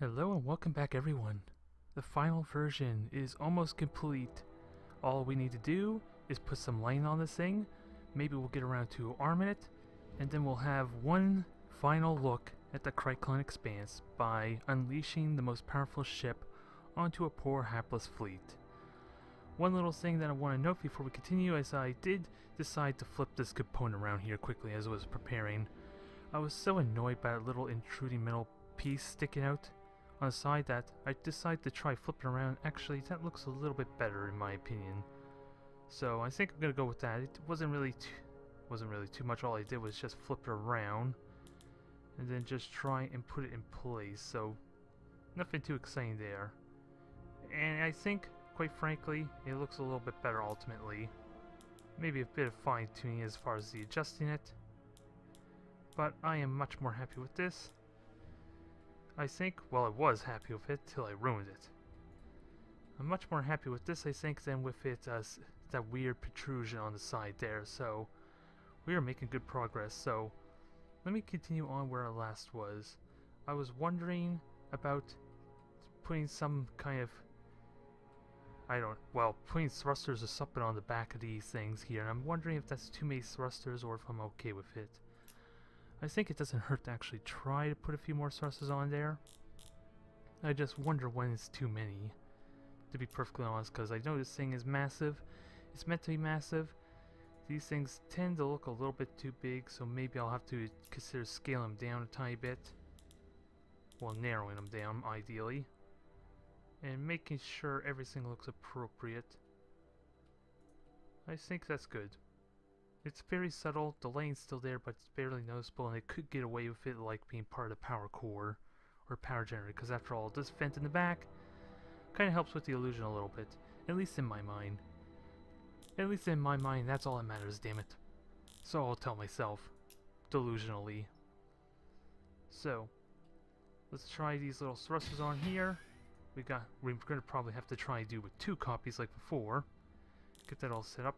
Hello and welcome back everyone. The final version is almost complete. All we need to do is put some light on this thing, maybe we'll get around to arming it, and then we'll have one final look at the Kry'klon Expanse by unleashing the most powerful ship onto a poor hapless fleet. One little thing that I want to note before we continue is I did decide to flip this component around here quickly as I was preparing. I was so annoyed by that little intruding metal piece sticking out on the side that I decided to try flipping around. Actually, that looks a little bit better in my opinion. So I think I'm gonna go with that. It wasn't really too much. All I did was just flip it around and then just try and put it in place. So nothing too exciting there. And I think, quite frankly, it looks a little bit better ultimately. Maybe a bit of fine-tuning as far as the adjusting it. But I am much more happy with this. I think, well, I was happy with it till I ruined it. I'm much more happy with this, I think, than with it that weird protrusion on the side there. So we are making good progress. So let me continue on where I last was. I was wondering about putting some kind of, putting thrusters or something on the back of these things here. And I'm wondering if that's too many thrusters or if I'm okay with it. I think it doesn't hurt to actually try to put a few more thrusters on there. I just wonder when it's too many, to be perfectly honest, because I know this thing is massive. It's meant to be massive. These things tend to look a little bit too big, so maybe I'll have to consider scaling them down a tiny bit. Well, narrowing them down, ideally. And making sure everything looks appropriate. I think that's good. It's very subtle, the lighting's still there, but it's barely noticeable, and it could get away with it like being part of the power core or power generator, because after all, this vent in the back kind of helps with the illusion a little bit, at least in my mind. At least in my mind, that's all that matters, damn it. So I'll tell myself, delusionally. So, let's try these little thrusters on here. We're gonna probably have to try and do with 2 copies like before. Get that all set up.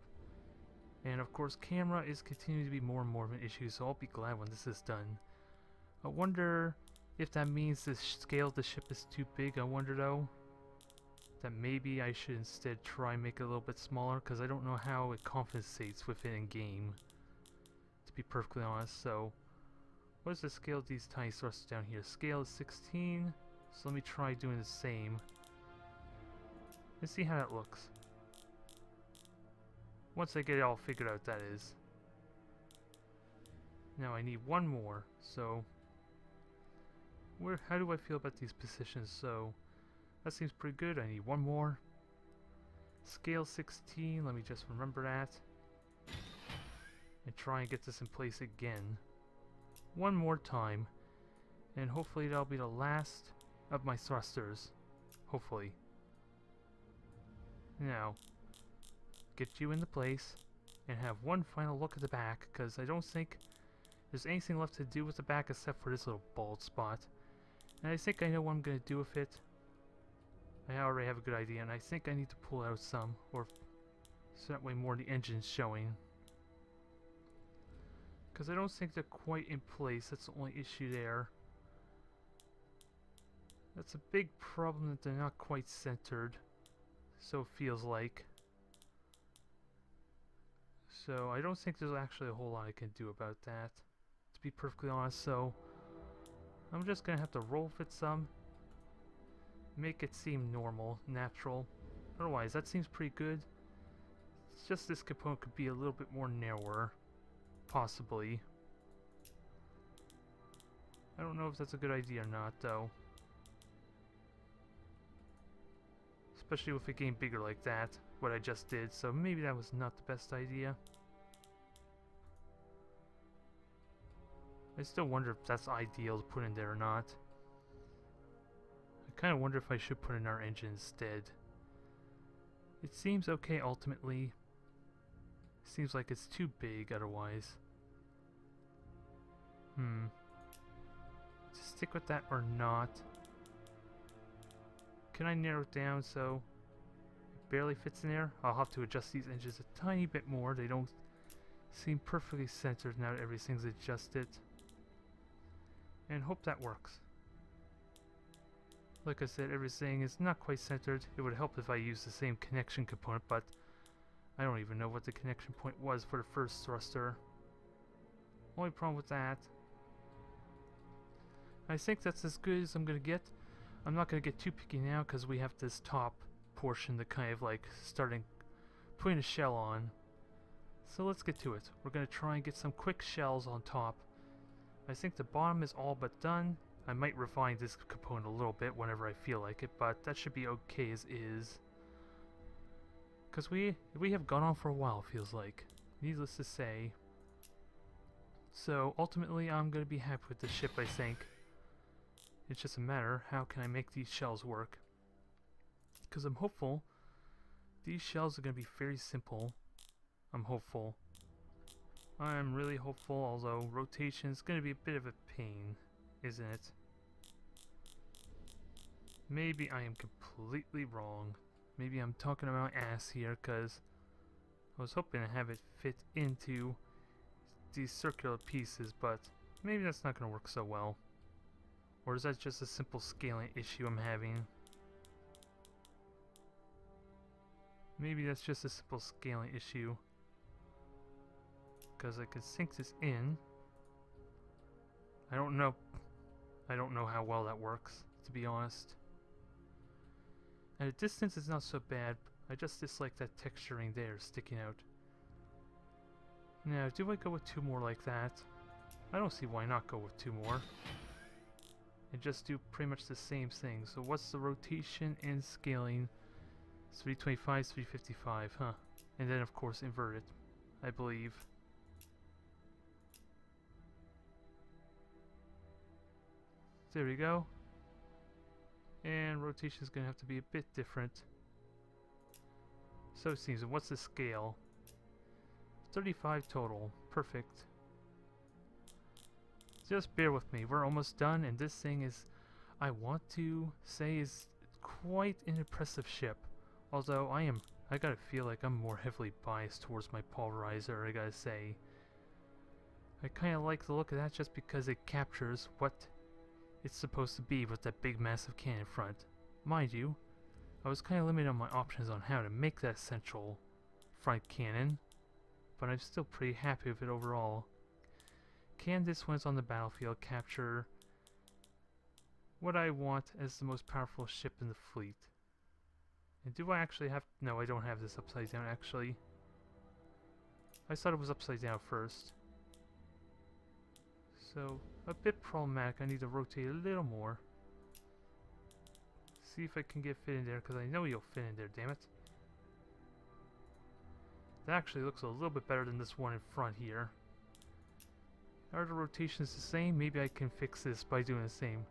And of course, camera is continuing to be more and more of an issue, so I'll be glad when this is done. I wonder if that means the scale of the ship is too big. I wonder though, that maybe I should instead try and make it a little bit smaller, because I don't know how it compensates with it in game, to be perfectly honest. So, what is the scale of these tiny thrusters down here? Scale is 16, so let me try doing the same. Let's see how that looks. Once I get it all figured out, that is. Now I need one more, so how do I feel about these positions? So that seems pretty good. I need one more. Scale 16, let me just remember that. And try and get this in place again. One more time. And hopefully that'll be the last of my thrusters. Hopefully. Now, get you into place and have one final look at the back, because I don't think there's anything left to do with the back except for this little bald spot. And I think I know what I'm going to do with it. I already have a good idea, and I think I need to pull out some, or so that way more of the engine's showing. Because I don't think they're quite in place, that's the only issue there. That's a big problem that they're not quite centered, so it feels like. So I don't think there's actually a whole lot I can do about that, to be perfectly honest. So I'm just gonna have to roll with it some, make it seem normal, natural. Otherwise, that seems pretty good. It's just this component could be a little bit more narrower, possibly. I don't know if that's a good idea or not, though. Especially with it getting bigger like that, what I just did, so maybe that was not the best idea. I still wonder if that's ideal to put in there or not. I kind of wonder if I should put in our engine instead. It seems okay ultimately. Seems like it's too big otherwise. To stick with that or not? Can I narrow it down so it barely fits in there? I'll have to adjust these engines a tiny bit more. They don't seem perfectly centered now that everything's adjusted. And hope that works. Like I said, everything is not quite centered. It would help if I used the same connection component, but I don't even know what the connection point was for the first thruster. Only problem with that, I think that's as good as I'm gonna get. I'm not gonna get too picky now because we have this top portion that kind of like starting putting a shell on. So let's get to it. We're gonna try and get some quick shells on top. I think the bottom is all but done. I might refine this component a little bit whenever I feel like it, but that should be okay as is. Because we have gone on for a while, feels like. Needless to say. So ultimately I'm going to be happy with the ship, I think. It's just a matter, how can I make these shells work? Because I'm hopeful these shells are going to be very simple. I'm hopeful. I'm really hopeful, although rotation is going to be a bit of a pain, isn't it? Maybe I am completely wrong. Maybe I'm talking about ass here, because I was hoping to have it fit into these circular pieces, but maybe that's not going to work so well. Or is that just a simple scaling issue I'm having? Maybe that's just a simple scaling issue. Because I could sink this in. I don't know. I don't know how well that works, to be honest. At a distance it's not so bad. I just dislike that texturing there sticking out. Now, do I go with two more like that? I don't see why not go with two more. And just do pretty much the same thing. So what's the rotation and scaling? 325, 355, huh? And then of course invert it, I believe. There we go. And rotation is going to have to be a bit different. So it seems, and what's the scale? 35 total. Perfect. Just bear with me, we're almost done, and this thing is, I want to say, is quite an impressive ship. Although I gotta feel like I'm more heavily biased towards my pulverizer, I gotta say. I kinda like the look of that just because it captures what it's supposed to be with that big massive cannon front. Mind you, I was kinda limited on my options on how to make that central front cannon, but I'm still pretty happy with it overall. Can this, when it's on the battlefield, capture what I want as the most powerful ship in the fleet? And do I actually have... No, I don't have this upside down, actually. I thought it was upside down first. So, a bit problematic. I need to rotate a little more. See if I can get fit in there, because I know you'll fit in there, damn it. That actually looks a little bit better than this one in front here. Are the rotations the same? Maybe I can fix this by doing the same.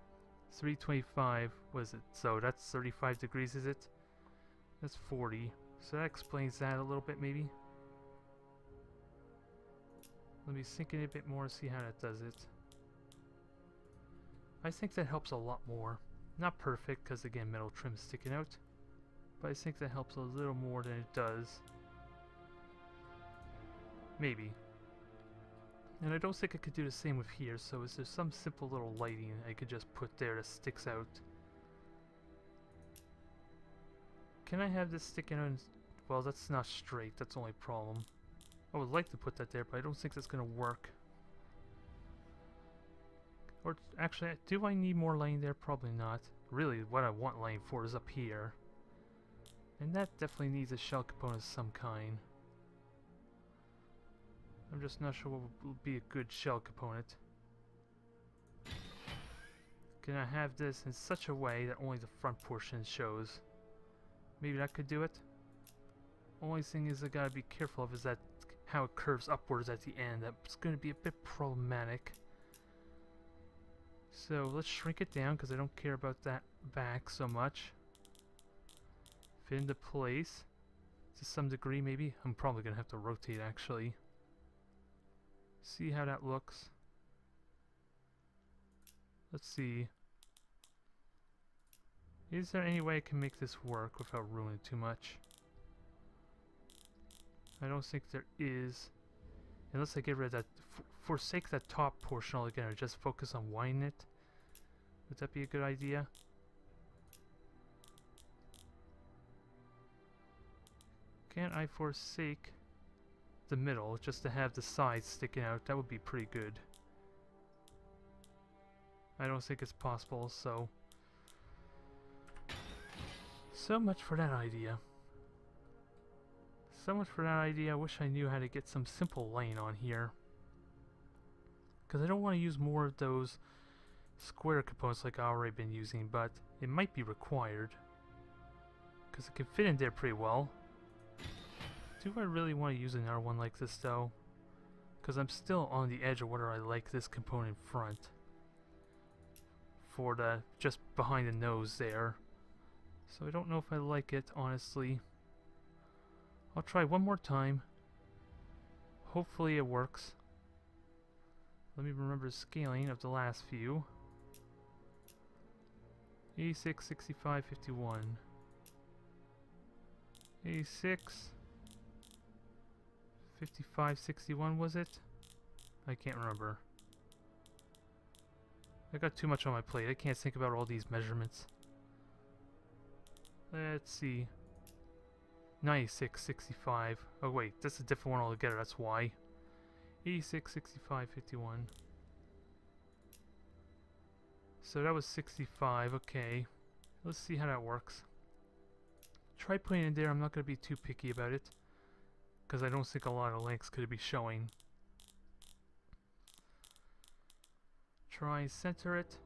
325, was it? So that's 35 degrees, is it? That's 40. So that explains that a little bit, maybe. Let me sink in a bit more and see how that does it. I think that helps a lot more. Not perfect, because again, metal trim is sticking out. But I think that helps a little more than it does. Maybe. And I don't think I could do the same with here, so is there some simple little lighting I could just put there that sticks out? Can I have this sticking out? Well, that's not straight, that's the only problem. I would like to put that there, but I don't think that's going to work. Or, actually, do I need more lighting there? Probably not. Really, what I want lighting for is up here. And that definitely needs a shell component of some kind. I'm just not sure what would be a good shell component. Can I have this in such a way that only the front portion shows? Maybe that could do it. Only thing is I gotta be careful of is that how it curves upwards at the end. That's gonna be a bit problematic. So let's shrink it down because I don't care about that back so much. Fit into place to some degree maybe. I'm probably gonna have to rotate actually. See how that looks. Let's see. Is there any way I can make this work without ruining too much? I don't think there is. Unless I get rid of that, forsake that top portion altogether, just focus on widening it. Would that be a good idea? Can't I forsake the middle just to have the sides sticking out? That would be pretty good. I don't think it's possible, so... So much for that idea. So much for that idea. I wish I knew how to get some simple lighting on here. Because I don't want to use more of those square components like I've already been using, but it might be required. Because it can fit in there pretty well. Do I really want to use another one like this though? Because I'm still on the edge of whether I like this component front. For the, just behind the nose there. So I don't know if I like it, honestly. I'll try one more time. Hopefully it works. Let me remember the scaling of the last few. 86, 65, 51. 86. 55, 61 was it? I can't remember. I got too much on my plate. I can't think about all these measurements. Let's see. 96, 65. Oh wait, that's a different one altogether, that's why. 86, 65, 51. So that was 65, okay. Let's see how that works. Try putting it in there, I'm not going to be too picky about it. Because I don't think a lot of lengths could be showing. Try and center it.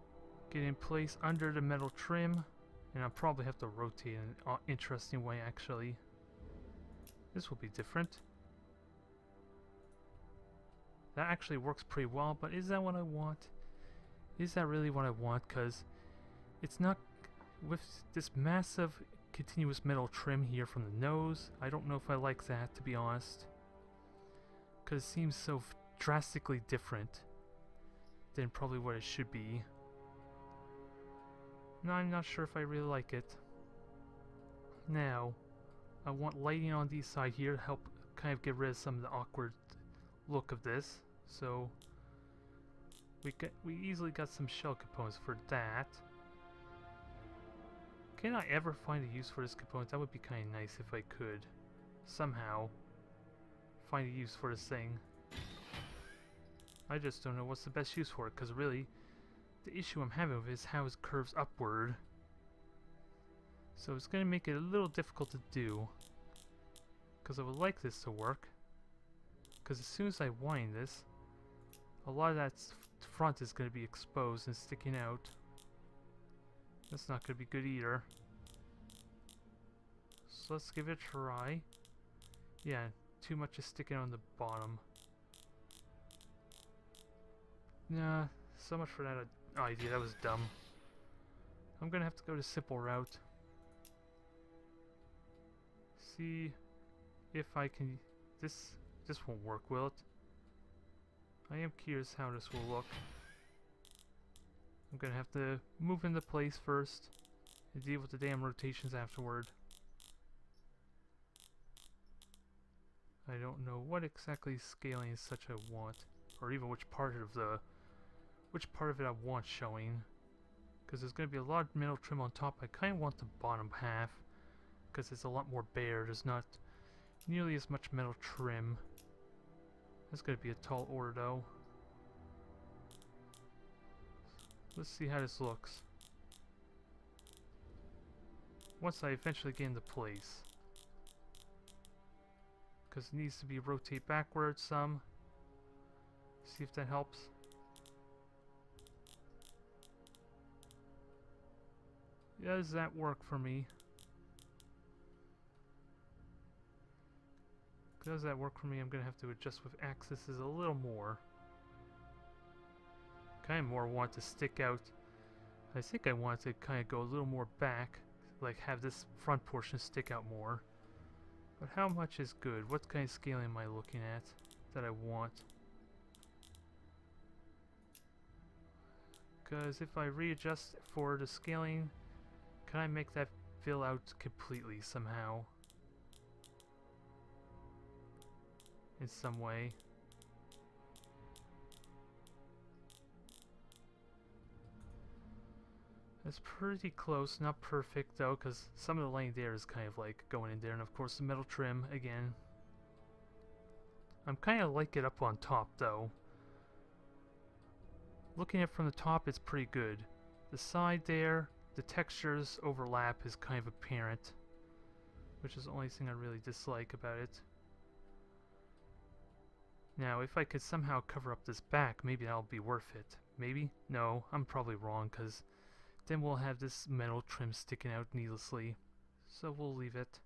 Get in place under the metal trim. And I'll probably have to rotate in an interesting way actually. This will be different. That actually works pretty well, but is that what I want? Is that really what I want? Because it's not with this massive continuous metal trim here from the nose. I don't know if I like that, to be honest. Because it seems so drastically different than probably what it should be. No, I'm not sure if I really like it. Now, I want lighting on these side here to help kind of get rid of some of the awkward look of this. So we easily got some shell components for that. Can I ever find a use for this component? That would be kind of nice if I could somehow find a use for this thing. I just don't know what's the best use for it, because really the issue I'm having with it is how it curves upward. So it's going to make it a little difficult to do. Because I would like this to work. Because as soon as I wind this, a lot of that front is going to be exposed and sticking out. That's not going to be good either. So let's give it a try. Yeah, too much is sticking on the bottom. Nah, so much for that idea. That was dumb. I'm going to have to go the simple route. See if I can... This won't work, will it? I am curious how this will look. I'm gonna have to move into place first and deal with the damn rotations afterward. I don't know what exactly scaling is such I want, or even which part of it I want showing. Because there's gonna be a lot of metal trim on top. I kind of want the bottom half because it's a lot more bare. There's not nearly as much metal trim. That's gonna be a tall order though. Let's see how this looks. Once I eventually get into place. Because it needs to be rotate backwards some. See if that helps. Does that work for me? Does that work for me? I'm going to have to adjust with axes a little more. Kind of more want to stick out. I think I want to kind of go a little more back. Like have this front portion stick out more. But how much is good? What kind of scaling am I looking at that I want? Because if I readjust for the scaling, can I make that fill out completely somehow? In some way. It's pretty close, not perfect though, because some of the lighting there is kind of like going in there, and of course the metal trim again. I'm kind of like it up on top though. Looking at it from the top, it's pretty good. The side there, the textures overlap is kind of apparent, which is the only thing I really dislike about it. Now, if I could somehow cover up this back, maybe that'll be worth it. Maybe? No, I'm probably wrong, because then we'll have this metal trim sticking out needlessly. So we'll leave it.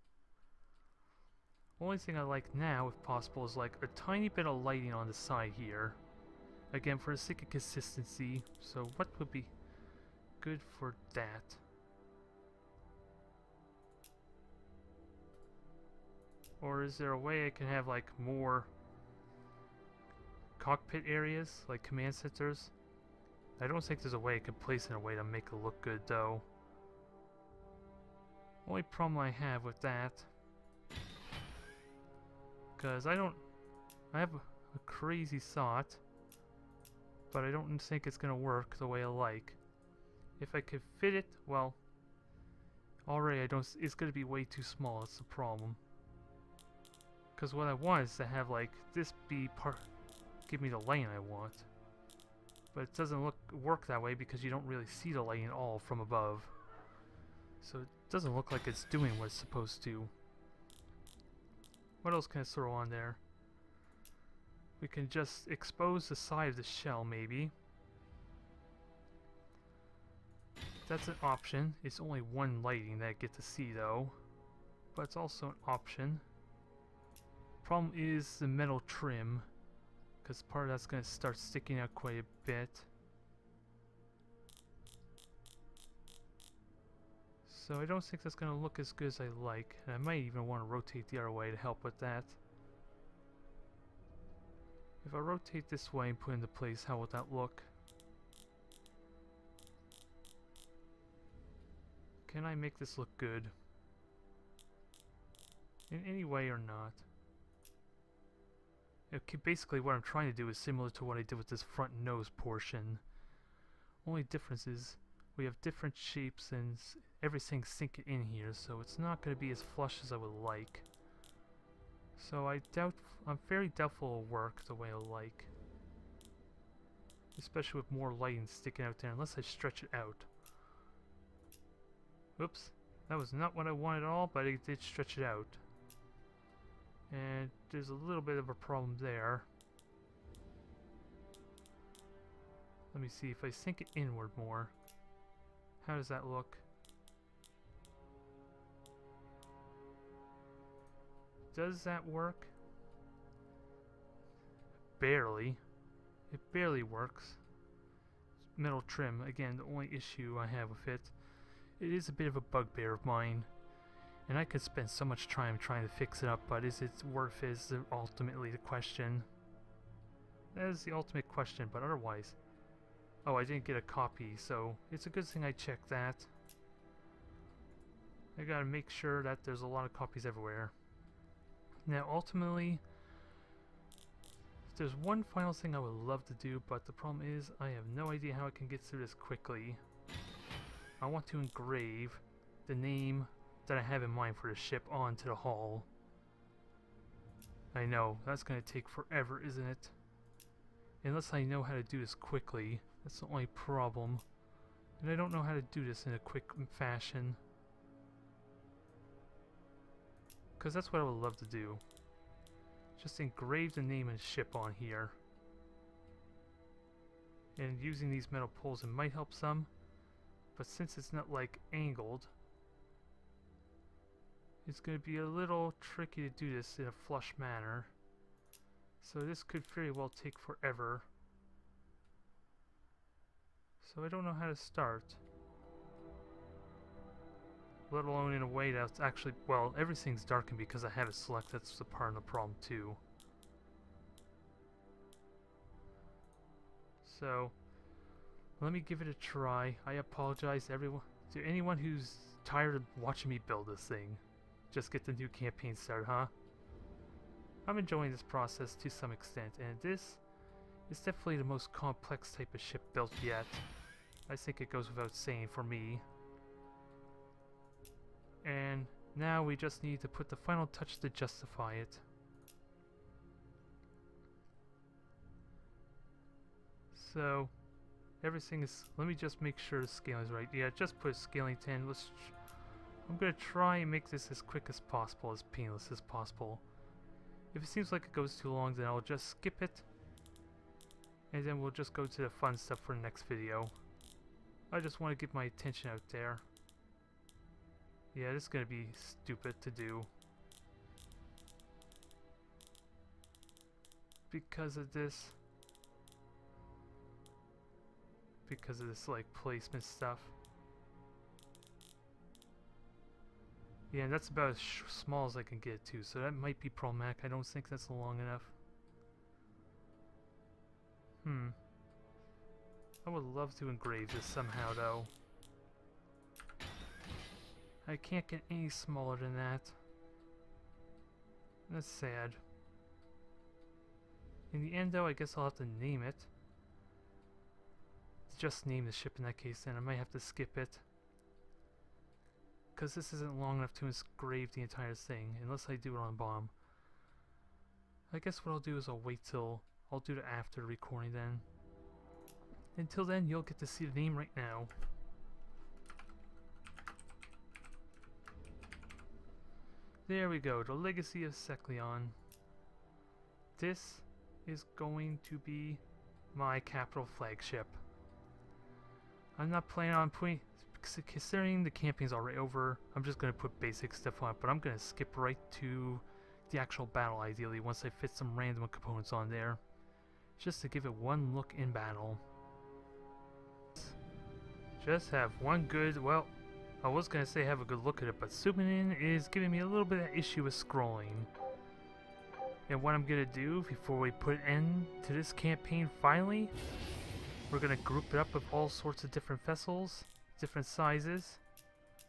Only thing I like now, if possible, is like a tiny bit of lighting on the side here. Again, for the sake of consistency. So what would be good for that? Or is there a way I can have like more cockpit areas, like command centers? I don't think there's a way I can place it in a way to make it look good though. Only problem I have with that, because I have a crazy thought, but I don't think it's gonna work the way I like. If I could fit it, well, already it's gonna be way too small, that's the problem. Because what I want is to have like this be give me the lighting I want. But it doesn't work that way because you don't really see the lighting at all from above. So it doesn't look like it's doing what it's supposed to. What else can I throw on there? We can just expose the side of the shell maybe. That's an option. It's only one lighting that I get to see though. But it's also an option. Problem is the metal trim, because part of that's going to start sticking out quite a bit. So I don't think that's going to look as good as I like, and I might even want to rotate the other way to help with that. If I rotate this way and put it into place, how would that look? Can I make this look good? In any way or not? Okay, basically what I'm trying to do is similar to what I did with this front nose portion. Only difference is we have different shapes and everything's sinking in here, so it's not going to be as flush as I would like. So I'm very doubtful it'll work the way I like. Especially with more lighting sticking out there, unless I stretch it out. Oops, that was not what I wanted at all, but it did stretch it out. And there's a little bit of a problem there. Let me see if I sink it inward more. How does that look? Does that work? Barely. It barely works. Metal trim, again, the only issue I have with it. It is a bit of a bugbear of mine. And I could spend so much time trying to fix it up, but is it worth it is ultimately the question. That is the ultimate question, but otherwise... Oh, I didn't get a copy, so it's a good thing I checked that. I gotta make sure that there's a lot of copies everywhere. Now, ultimately, there's one final thing I would love to do, but the problem is I have no idea how I can get through this quickly. I want to engrave the name that I have in mind for the ship onto the hull. I know, that's going to take forever, isn't it? Unless I know how to do this quickly, that's the only problem. And I don't know how to do this in a quick fashion. Because that's what I would love to do. Just engrave the name of the ship on here. And using these metal poles, it might help some. But since it's not like angled, it's going to be a little tricky to do this in a flush manner. So this could very well take forever. So I don't know how to start. Let alone in a way that's actually, well, everything's darkened because I have it selected. That's the part of the problem too. So let me give it a try. I apologize to anyone who's tired of watching me build this thing. Just get the new campaign started, huh? I'm enjoying this process to some extent, and this is definitely the most complex type of ship built yet. I think it goes without saying for me. And now we just need to put the final touch to justify it. So everything is, let me just make sure the scaling is right. Yeah, just put scaling 10. I'm gonna try and make this as quick as possible, as painless as possible. If it seems like it goes too long, then I'll just skip it. And then we'll just go to the fun stuff for the next video. I just want to get my attention out there. Yeah, this is gonna be stupid to do. Because of this. Because of this, like, placement stuff. Yeah, that's about as small as I can get to, so that might be problematic. I don't think that's long enough. I would love to engrave this somehow, though. I can't get any smaller than that. That's sad. In the end, though, I guess I'll have to name it. Just name the ship in that case, then I might have to skip it. Because this isn't long enough to engrave the entire thing, unless I do it on bomb. I guess what I'll do is I'll wait till... I'll do it after the recording then. Until then, you'll get to see the name right now. There we go, the Legacy of Seth'Ion. This is going to be my capital flagship. I'm not planning on putting... Considering the campaign's already over, I'm just going to put basic stuff on it, but I'm going to skip right to the actual battle ideally once I fit some random components on there. Just to give it one look in battle. Just have one good, well, I was going to say have a good look at it, but zooming in is giving me a little bit of issue with scrolling. And what I'm going to do before we put an end to this campaign finally, we're going to group it up with all sorts of different vessels, different sizes.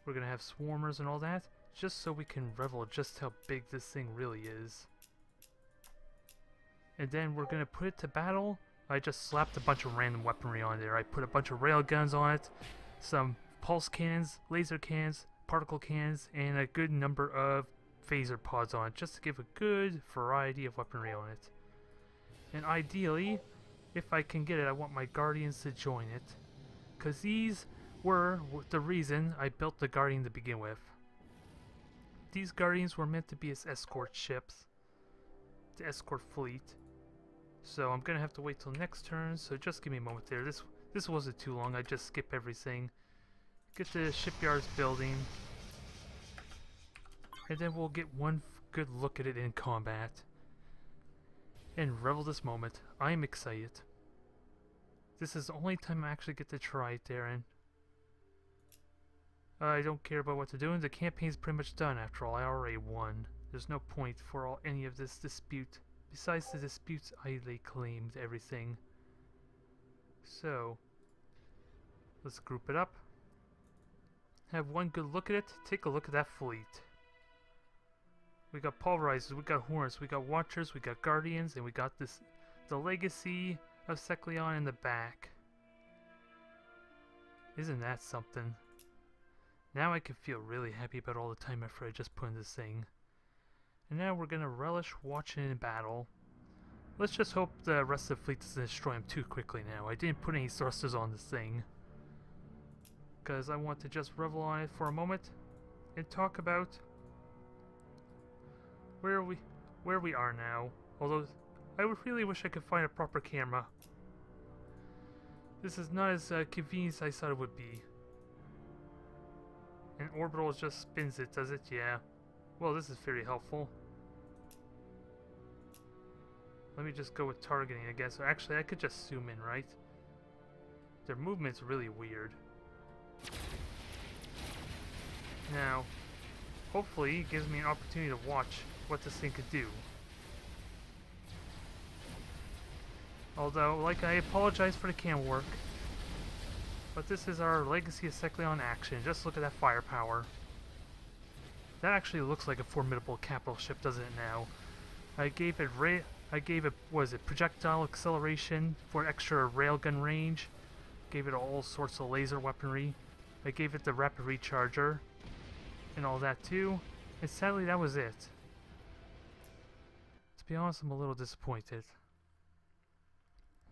We're going to have swarmers and all that, just so we can revel just how big this thing really is. And then we're going to put it to battle. I just slapped a bunch of random weaponry on there. I put a bunch of railguns on it, some pulse cannons, laser cannons, particle cannons, and a good number of phaser pods on it, just to give a good variety of weaponry on it. And ideally, if I can get it, I want my guardians to join it, because these were the reason I built the guardian to begin with. These guardians were meant to be as escort ships, to escort fleet. So I'm gonna have to wait till next turn, so just give me a moment there. This wasn't too long, I just skip everything. Get the shipyards building. And then we'll get one good look at it in combat. And revel this moment. I am excited. This is the only time I actually get to try it there, and I don't care about what they're doing. The campaign's pretty much done after all. I already won. There's no point for any of this dispute. Besides the disputes, I lay claim to everything. So, let's group it up. Have one good look at it. Take a look at that fleet. We got pulverizers, we got horns, we got watchers, we got guardians, and we got the Legacy of Seth'Ion in the back. Isn't that something? Now I can feel really happy about all the time effort I just put in this thing. And now we're gonna relish watching it in battle. Let's just hope the rest of the fleet doesn't destroy him too quickly now. I didn't put any thrusters on this thing, because I want to just revel on it for a moment and talk about where we are now. Although I would really wish I could find a proper camera. This is not as convenient as I thought it would be. And orbital just spins it, does it? Yeah. Well, this is very helpful. Let me just go with targeting, I guess. Or actually, I could just zoom in, right? Their movement's really weird. Now, hopefully it gives me an opportunity to watch what this thing could do. Although, like, I apologize for the cam work, but this is our Legacy of Seth'Ion action. Just look at that firepower. That actually looks like a formidable capital ship, doesn't it now? I gave it, what is it, projectile acceleration for extra railgun range. gave it all sorts of laser weaponry. I gave it the rapid recharger and all that too. And sadly, that was it. To be honest, I'm a little disappointed.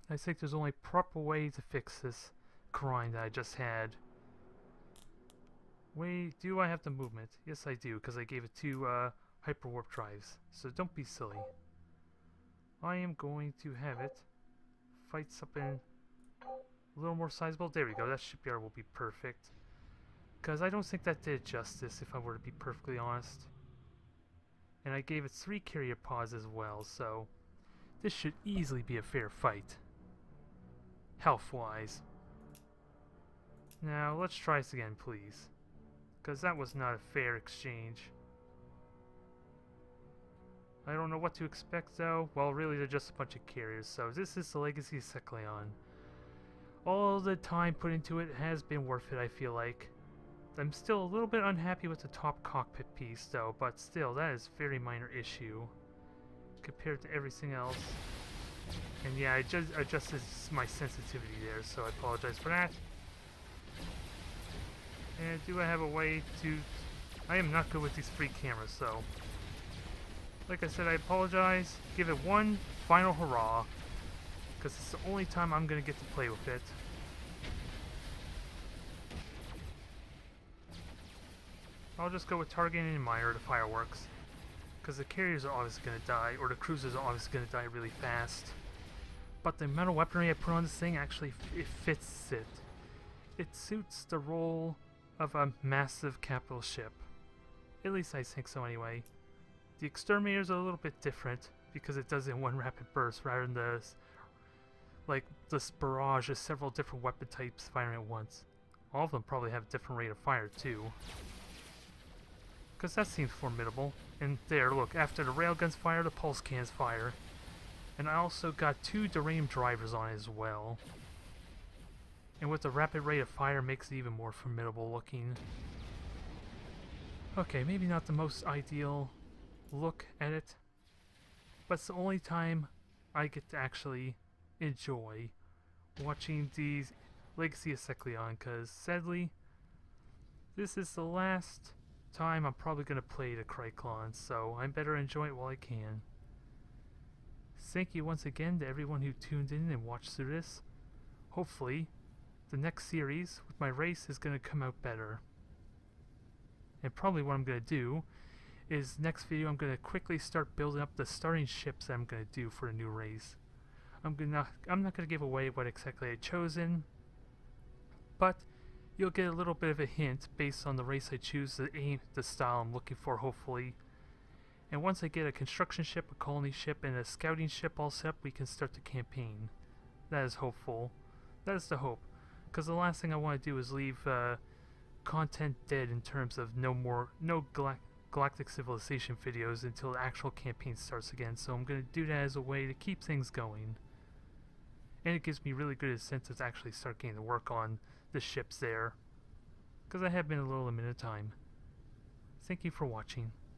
I think there's only a proper way to fix this grind that I just had. Wait, do I have the movement? Yes, I do, because I gave it 2 hyper warp drives. So don't be silly. I am going to have it fight something a little more sizable. There we go, that shipyard will be perfect. Because I don't think that did justice, if I were to be perfectly honest. And I gave it 3 carrier pods as well, so this should easily be a fair fight. Health-wise. Now, let's try this again, please. Because that was not a fair exchange. I don't know what to expect, though. Well, really, they're just a bunch of carriers, so this is the Legacy of Seth'Ion. All the time put into it has been worth it, I feel like. I'm still a little bit unhappy with the top cockpit piece, though, but still, that is a very minor issue compared to everything else. And yeah, I just adjusted my sensitivity there, so I apologize for that. And do I have a way to... I am not good with these free cameras, so... Like I said, I apologize. Give it one final hurrah, because it's the only time I'm going to get to play with it. I'll just go with targeting and mire the fireworks, because the carriers are obviously going to die, or the cruisers are obviously going to die really fast. But the amount of weaponry I put on this thing actually it fits it. It suits the role of a massive capital ship. At least I think so anyway. The exterminators are a little bit different because it does it in one rapid burst rather than this barrage of several different weapon types firing at once. All of them probably have a different rate of fire too. Because that seems formidable. And there, look, after the railguns fire, the pulse cannons fire. And I also got 2 Duranium drivers on it as well. And with the rapid rate of fire makes it even more formidable looking. Okay, maybe not the most ideal look at it, but it's the only time I get to actually enjoy watching these Legacy of Seth'Ion, because sadly, this is the last time I'm probably going to play the Kry'klon, so I better enjoy it while I can. Thank you once again to everyone who tuned in and watched through this. Hopefully, the next series with my race is going to come out better. And probably what I'm going to do is next video I'm going to quickly start building up the starting ships that I'm going to do for the new race. I'm not going to give away what exactly I've chosen, but you'll get a little bit of a hint based on the race I choose, the style I'm looking for hopefully. And once I get a construction ship, a colony ship, and a scouting ship all set up, we can start the campaign. That is hopeful. That is the hope. Because the last thing I want to do is leave content dead in terms of no Galactic Civilization videos until the actual campaign starts again. So I'm going to do that as a way to keep things going. And it gives me really good incentive to actually start getting to work on the ships there. Because I have been a little limited time. Thank you for watching.